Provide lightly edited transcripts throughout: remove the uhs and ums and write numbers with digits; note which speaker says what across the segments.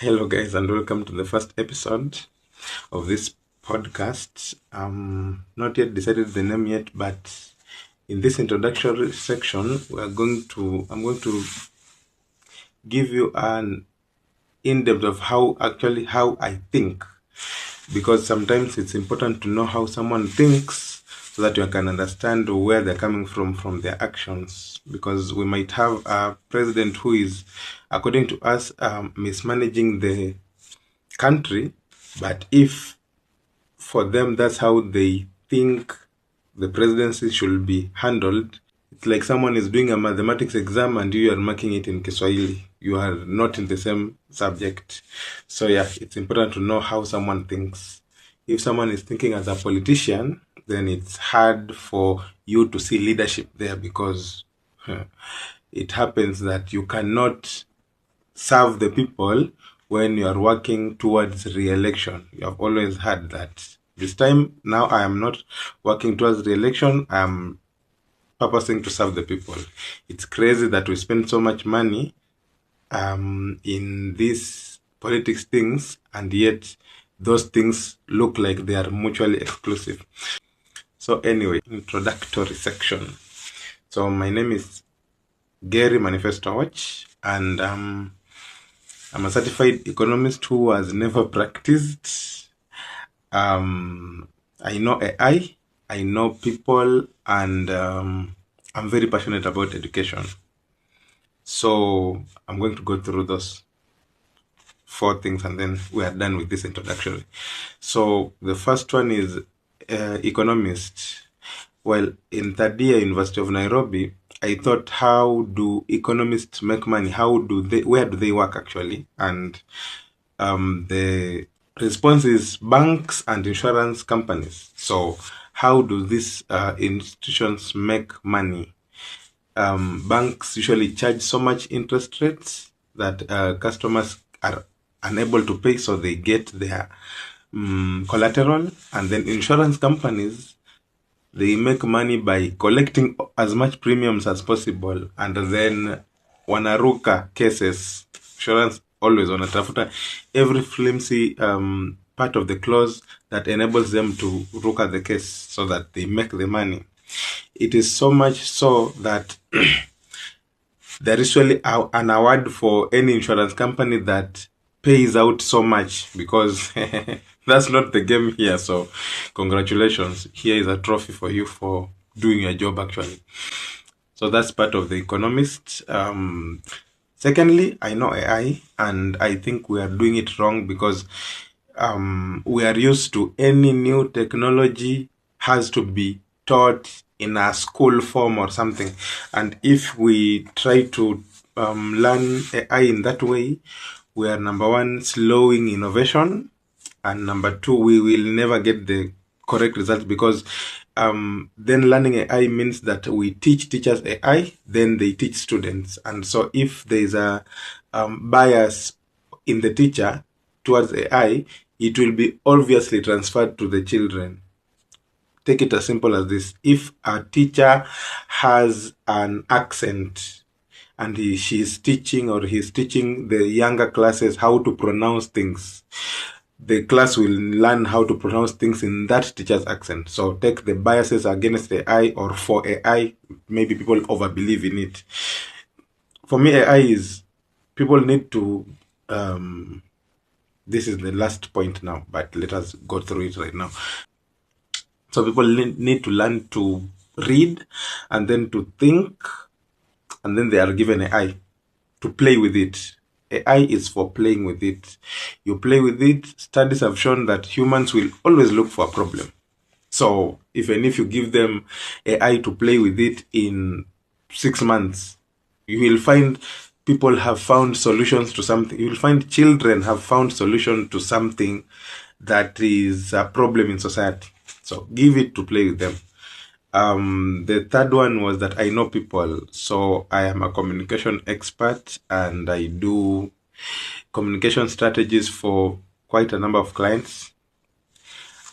Speaker 1: Hello, guys, and welcome to the first episode of this podcast. Not yet decided the name yet, but in this introductory section, I'm going to give you an in-depth of how I think, because sometimes it's important to know how someone thinks so that you can understand where they're coming from their actions. Because we might have a president who is, according to us, mismanaging the country, but if for them that's how they think the presidency should be handled, it's like someone is doing a mathematics exam and you are marking it in Kiswahili. You are not in the same subject. So yeah, it's important to know how someone thinks. If someone is thinking as a politician, then it's hard for you to see leadership there, because it happens that you cannot serve the people when you are working towards re-election. You have always had that. This time, now I am not working towards re-election. I am purposing to serve the people. It's crazy that we spend so much money in these politics things, and yet those things look like they are mutually exclusive. So anyway, introductory section. So my name is Gerry Manifesto Watch, and I'm a certified economist who has never practiced. I know AI, I know people, and I'm very passionate about education. So I'm going to go through those 4 things and then we are done with this introduction. So the first one is economist. Well, in third year, University of Nairobi, I thought, how do economists make money? Where do they work actually? And the response is banks and insurance companies. So how do these institutions make money? Banks usually charge so much interest rates that customers are unable to pay, so they get their collateral. And then insurance companies, they make money by collecting as much premiums as possible, and then wanaruka cases. Insurance always wanatafuta every flimsy part of the clause that enables them to ruka the case so that they make the money. It is so much so that there is usually an award for any insurance company that pays out so much, because that's not the game here. So congratulations, here is a trophy for you for doing your job actually. So that's part of the economist. Secondly, I know AI, and I think we are doing it wrong, because we are used to any new technology has to be taught in a school form or something. And if we try to learn AI in that way, we are, number one, slowing innovation, and number two, we will never get the correct results, because then learning AI means that we teach teachers AI, then they teach students. And so if there is a bias in the teacher towards AI, it will be obviously transferred to the children. Take it as simple as this. If a teacher has an accent and she's teaching, or he's teaching the younger classes how to pronounce things, the class will learn how to pronounce things in that teacher's accent. So take the biases against AI or for AI. Maybe people overbelieve in it. For me, AI is, people need to this is the last point now, but let us go through it right now. So people need to learn to read, and then to think, and then they are given AI to play with it. AI is for playing with it. You play with it. Studies have shown that humans will always look for a problem. So even if you give them AI to play with it in 6 months, you will find people have found solutions to something. You will find children have found solution to something that is a problem in society. So give it to play with them. The third one was that I know people. So I am a communication expert, and I do communication strategies for quite a number of clients.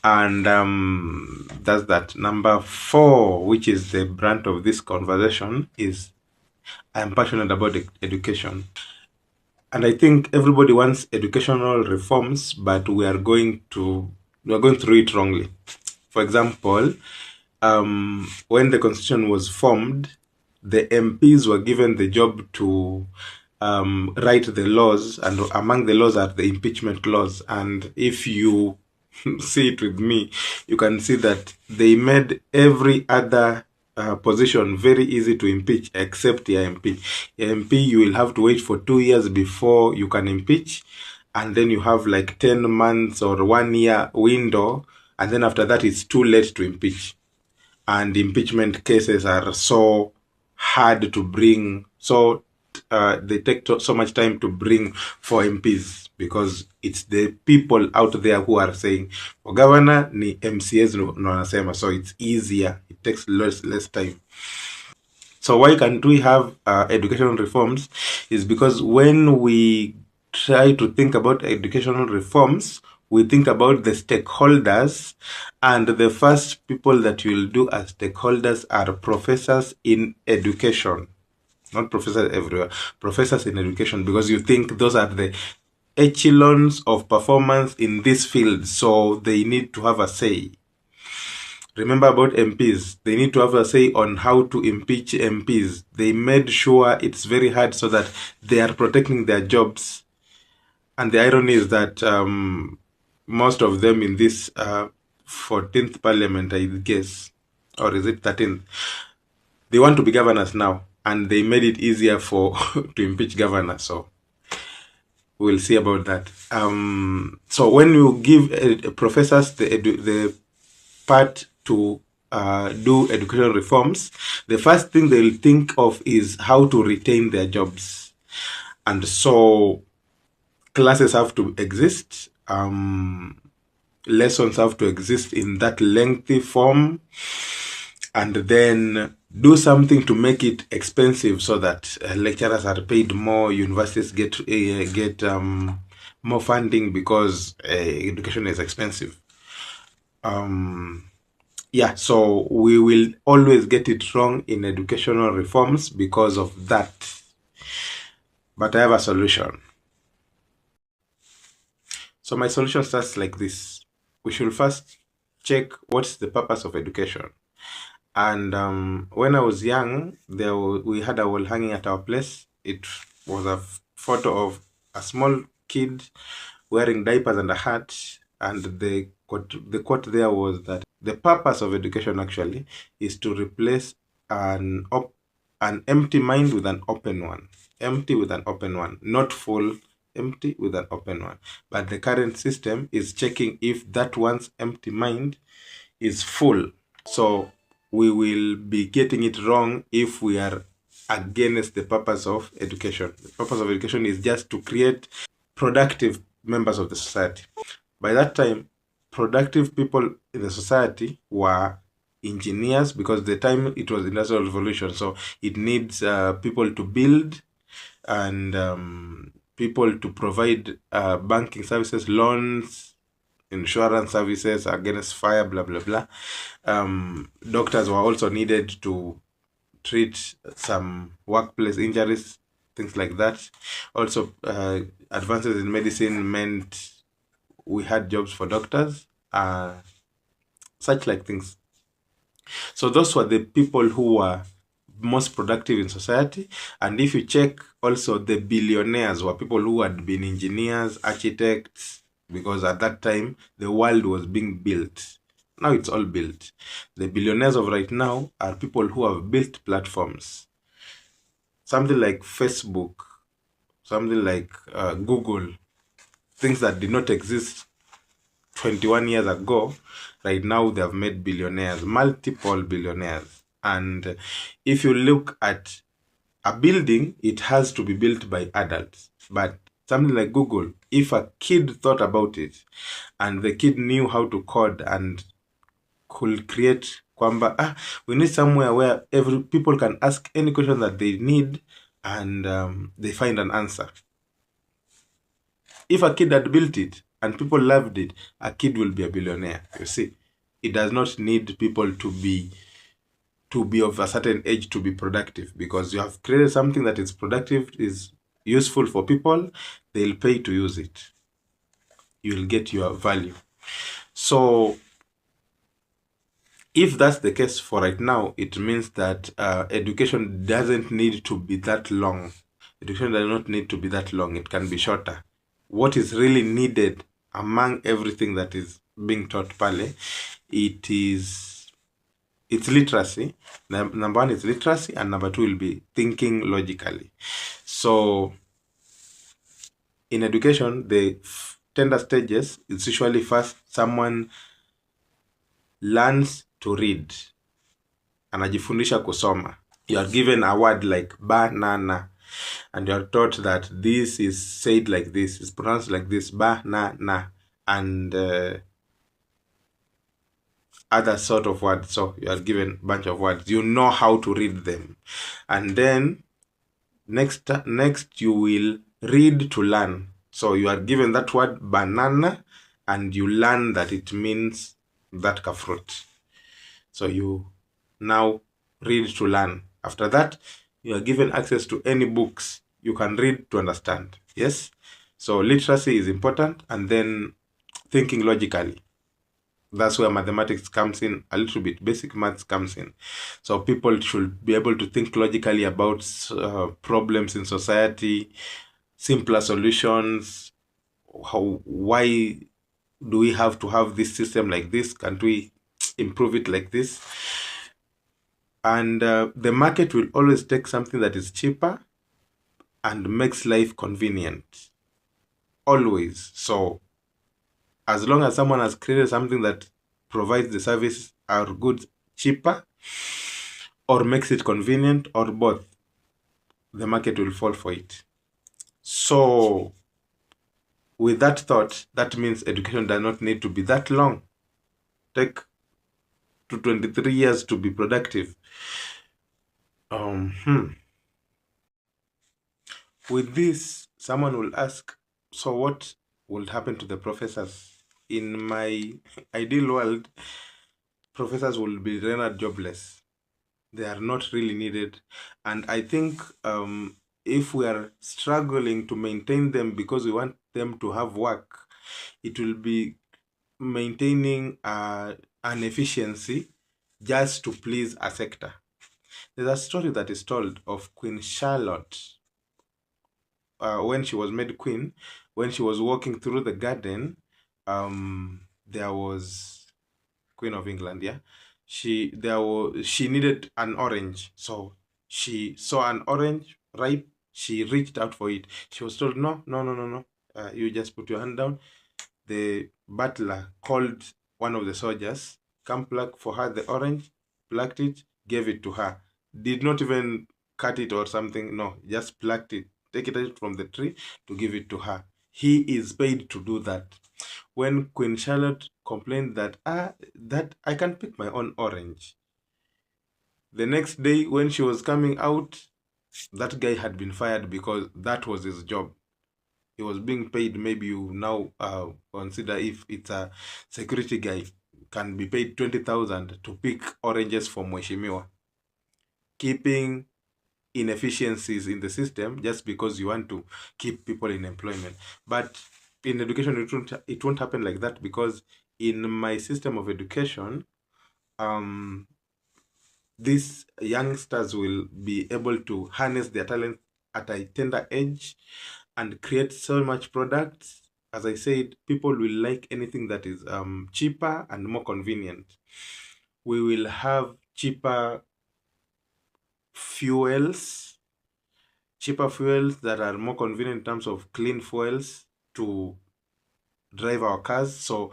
Speaker 1: And that's that. Number 4, which is the brunt of this conversation, is I am passionate about education. And I think everybody wants educational reforms, but we are going through it wrongly. For example, when the constitution was formed, the MPs were given the job to write the laws, and among the laws are the impeachment laws. And if you see it with me, you can see that they made every other position very easy to impeach except your MP. Your MP, you will have to wait for 2 years before you can impeach, and then you have like 10 months or 1 year window, and then after that, it's too late to impeach. And impeachment cases are so hard to bring, so they take so much time to bring for MPs, because it's the people out there who are saying for governor ni MCAs no wanasema, so it's easier, it takes less time. So why can't we have educational reforms is because when we try to think about educational reforms, we think about the stakeholders, and the first people that will do as stakeholders are professors in education. Not professors everywhere, professors in education, because you think those are the echelons of performance in this field, so they need to have a say. Remember about MPs, they need to have a say on how to impeach MPs. They made sure it's very hard so that they are protecting their jobs. And the irony is that most of them in this 14th parliament, I guess, or is it 13th, they want to be governors now, and they made it easier for to impeach governors. So we'll see about that. So when you give professors the part to do educational reforms, the first thing they'll think of is how to retain their jobs. And so classes have to exist. Lessons have to exist in that lengthy form, and then do something to make it expensive so that lecturers are paid more, universities get more funding, because education is expensive. Yeah, so we will always get it wrong in educational reforms because of that. But I have a solution. So my solution starts like this. We should first check what's the purpose of education. And when I was young, we had a wall hanging at our place. It was a photo of a small kid wearing diapers and a hat. And the quote there was that the purpose of education actually is to replace an empty mind with an open one. Empty with an open one, not full, empty with an open one. But the current system is checking if that one's empty mind is full. So we will be getting it wrong if we are against the purpose of education. The purpose of education is just to create productive members of the society. By that time, productive people in the society were engineers, because the time it was industrial revolution, so it needs people to build, and people to provide banking services, loans, insurance services against fire, blah blah blah. Doctors were also needed to treat some workplace injuries, things like that. Also, advances in medicine meant we had jobs for doctors, such like things. So those were the people who were most productive in society. And if you check also, the billionaires were people who had been engineers, architects, because at that time the world was being built. Now it's all built. The billionaires of right now are people who have built platforms. Something like Facebook, something like Google, things that did not exist 21 years ago, right now they have made billionaires, multiple billionaires. And if you look at a building, it has to be built by adults. But something like Google, if a kid thought about it and the kid knew how to code and could create kwamba, we need somewhere where every people can ask any question that they need, and they find an answer. If a kid had built it and people loved it, a kid will be a billionaire. You see, it does not need people to be of a certain age to be productive, because you have created something that is productive, is useful for people, they'll pay to use it. You'll get your value. So if that's the case for right now, it means that education doesn't need to be that long. Education does not need to be that long. It can be shorter. What is really needed among everything that is being taught pale, it's literacy. Number one is literacy, and number two will be thinking logically. So in education, the tender stages, it's usually first someone learns to read, anajifundisha kusoma. You are given a word like banana, and you are taught that this is said like this, is pronounced like this, banana, and other sort of words. So you are given a bunch of words. You know how to read them, and then next you will read to learn. So you are given that word banana, and you learn that it means that ka fruit. So you now read to learn. After that, you are given access to any books you can read to understand. Yes? So literacy is important, and then thinking logically. That's where mathematics comes in a little bit. Basic maths comes in. So people should be able to think logically about problems in society, simpler solutions. Why do we have to have this system like this? Can't we improve it like this? And the market will always take something that is cheaper and makes life convenient. Always. So as long as someone has created something that provides the service or goods cheaper or makes it convenient or both, the market will fall for it. So with that thought, that means education does not need to be that long. Take to 23 years to be productive. With this, someone will ask, so what will happen to the professors? In my ideal world, professors will be rendered jobless. They are not really needed. And I think if we are struggling to maintain them because we want them to have work, it will be maintaining an efficiency just to please a sector. There's a story that is told of Queen Charlotte when she was made queen. When she was walking through the garden, there was Queen of England, yeah. She needed an orange, so she saw an orange ripe. She reached out for it. She was told, no, no, no, no, no. You just put your hand down. The butler called one of the soldiers, come pluck for her the orange, plucked it, gave it to her. Did not even cut it or something. No, just plucked it, take it from the tree to give it to her. He is paid to do that. When Queen Charlotte complained that I can pick my own orange, the next day when she was coming out, that guy had been fired because that was his job. He was being paid. Maybe you now consider if it's a security guy, can be paid 20,000 to pick oranges for Mweshimiwa, keeping inefficiencies in the system just because you want to keep people in employment. But in education, it won't happen like that, because in my system of education, these youngsters will be able to harness their talent at a tender age and create so much products. As I said, people will like anything that is cheaper and more convenient. We will have fuels, cheaper fuels that are more convenient in terms of clean fuels to drive our cars. So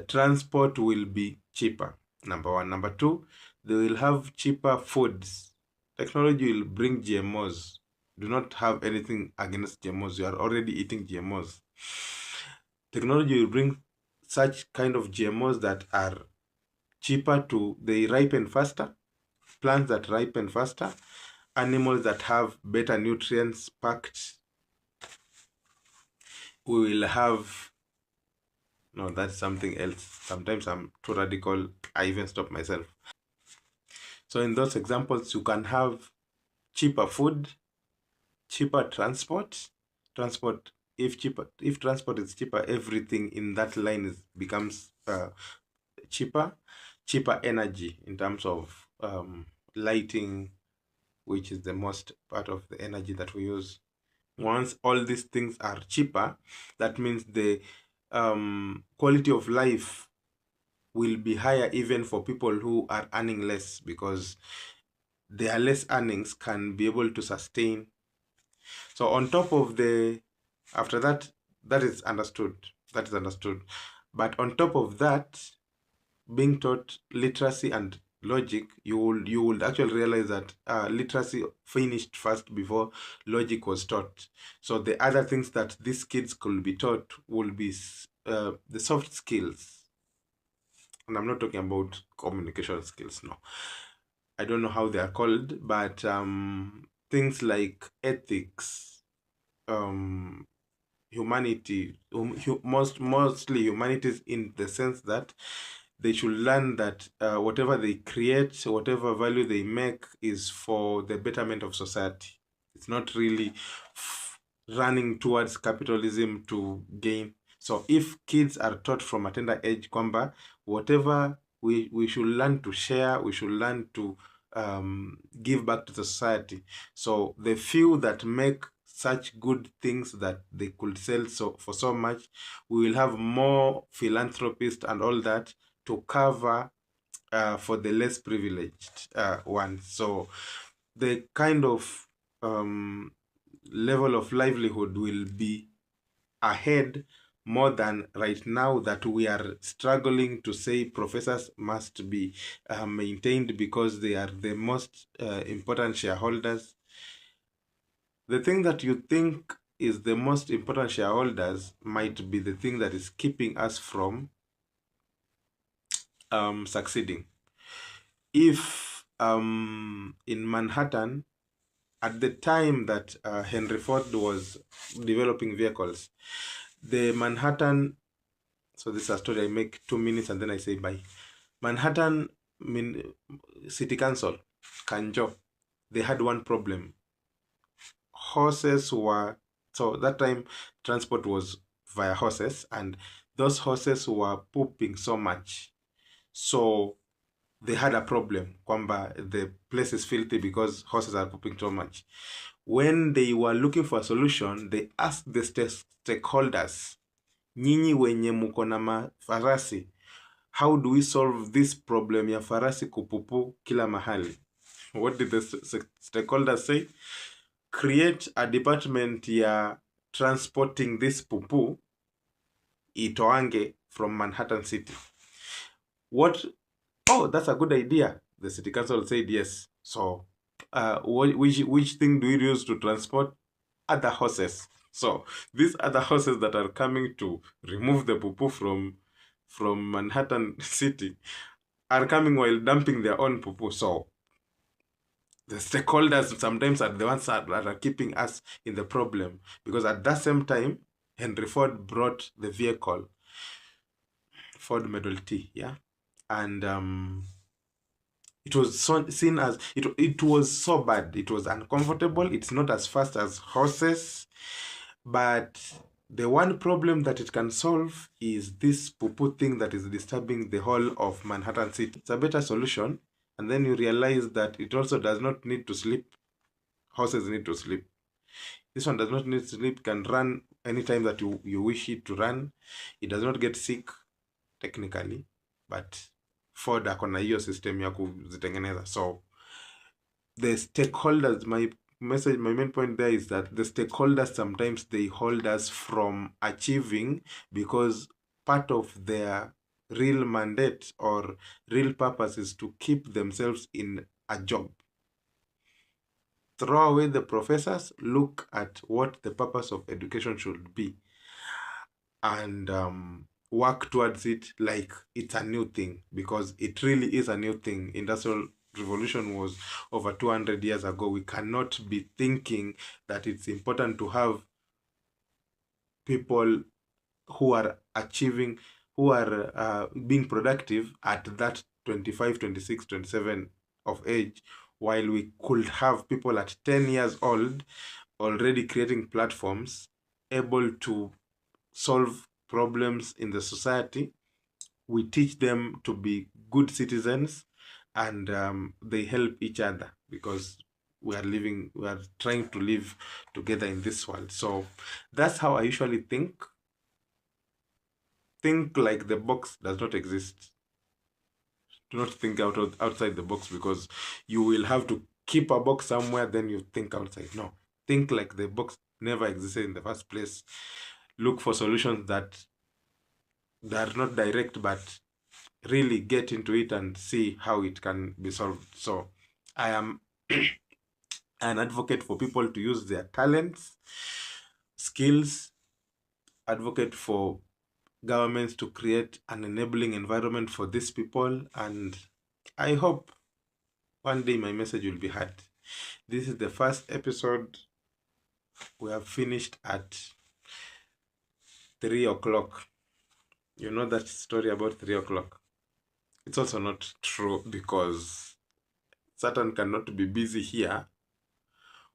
Speaker 1: transport will be cheaper, number one. Number two, they will have cheaper foods. Technology will bring GMOs. Do not have anything against GMOs. You are already eating GMOs. Technology will bring such kind of GMOs that are cheaper they ripen faster, plants that ripen faster, animals that have better nutrients packed. We will have, no, that's something else. Sometimes I'm too radical. I even stop myself. So in those examples, you can have cheaper food, cheaper transport. If transport is cheaper, everything in that line becomes cheaper. Cheaper energy in terms of lighting, which is the most part of the energy that we use. Once all these things are cheaper, that means the quality of life will be higher even for people who are earning less, because their less earnings can be able to sustain. So on top of after that, that is understood. That is understood. But on top of that, being taught literacy and logic, you will actually realize that literacy finished first before logic was taught. So the other things that these kids could be taught will be the soft skills, and I'm not talking about communication skills. No, I don't know how they are called, but things like ethics, um, humanity, mostly humanities, in the sense that they should learn that whatever they create, whatever value they make, is for the betterment of society. It's not really running towards capitalism to gain. So if kids are taught from a tender age kwamba whatever we should learn to share, we should learn to give back to the society. So the few that make such good things that they could sell for so much, we will have more philanthropists and all that to cover for the less privileged ones. So the kind of level of livelihood will be ahead more than right now, that we are struggling to say professors must be maintained because they are the most important shareholders. The thing that you think is the most important shareholders might be the thing that is keeping us from succeeding. If in Manhattan, at the time that Henry Ford was developing vehicles, the Manhattan, so this is a story I make 2 minutes and then I say bye. Manhattan City Council, Kanjo, they had one problem. Horses were, so that time transport was via horses, and those horses were pooping so much. So they had a problem kwamba the place is filthy because horses are pooping so much. When they were looking for a solution, they asked the stakeholders, nyinyi wenye muko na mafarasi, how do we solve this problem ya farasi kupupu kila mahali? What did the stakeholders say? Create a department ya transporting this pupu itoange from Manhattan City. What? Oh, that's a good idea. The city council said yes. So, which thing do we use to transport? Other horses. So these other horses that are coming to remove the poo from Manhattan City are coming while dumping their own poo. So the stakeholders sometimes are the ones that are keeping us in the problem, because at that same time Henry Ford brought the vehicle, Ford Model T, yeah, and it was seen as it was so bad. It was uncomfortable. It's not as fast as horses, but the one problem that it can solve is this poo thing that is disturbing the whole of Manhattan City. It's a better solution, and then you realize that it also does not need to sleep. Horses need to sleep. This one does not need to sleep. It can run anytime that you wish it to run. It does not get sick technically, but Ford akona hiyo system ya kuzitengeneza. So the stakeholders, my main point there is that the stakeholders sometimes they hold us from achieving, because part of their real mandate or real purpose is to keep themselves in a job. Throw away the professors, look at what the purpose of education should be, and work towards it like it's a new thing, because it really is a new thing. Industrial revolution was over 200 years ago. We cannot be thinking that it's important to have people who are achieving, who are being productive at that 25, 26, 27 of age, while we could have people at 10 years old already creating platforms able to solve problems in the society. We teach them to be good citizens, and they help each other because we are trying to live together in this world. So that's how I usually think. Think like the box does not exist. Do not think outside the box, because you will have to keep a box somewhere, then you think outside. No, think like the box never existed in the first place. Look for solutions that are not direct, but really get into it and see how it can be solved. So I am an advocate for people to use their talents, skills, advocate for governments to create an enabling environment for these people, and I hope one day my message will be heard. This is the first episode. We have finished at 3 o'clock. You know that story about 3 o'clock? It's also not true, because Satan cannot be busy here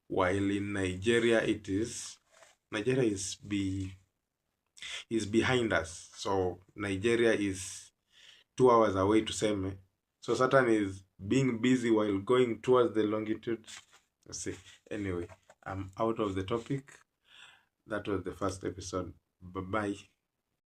Speaker 1: while in Nigeria it is. Nigeria is behind us. So Nigeria is 2 hours away to Seme. So Saturn is being busy while going towards the longitude. Let's see. Anyway, I'm out of the topic. That was the first episode. Bye bye.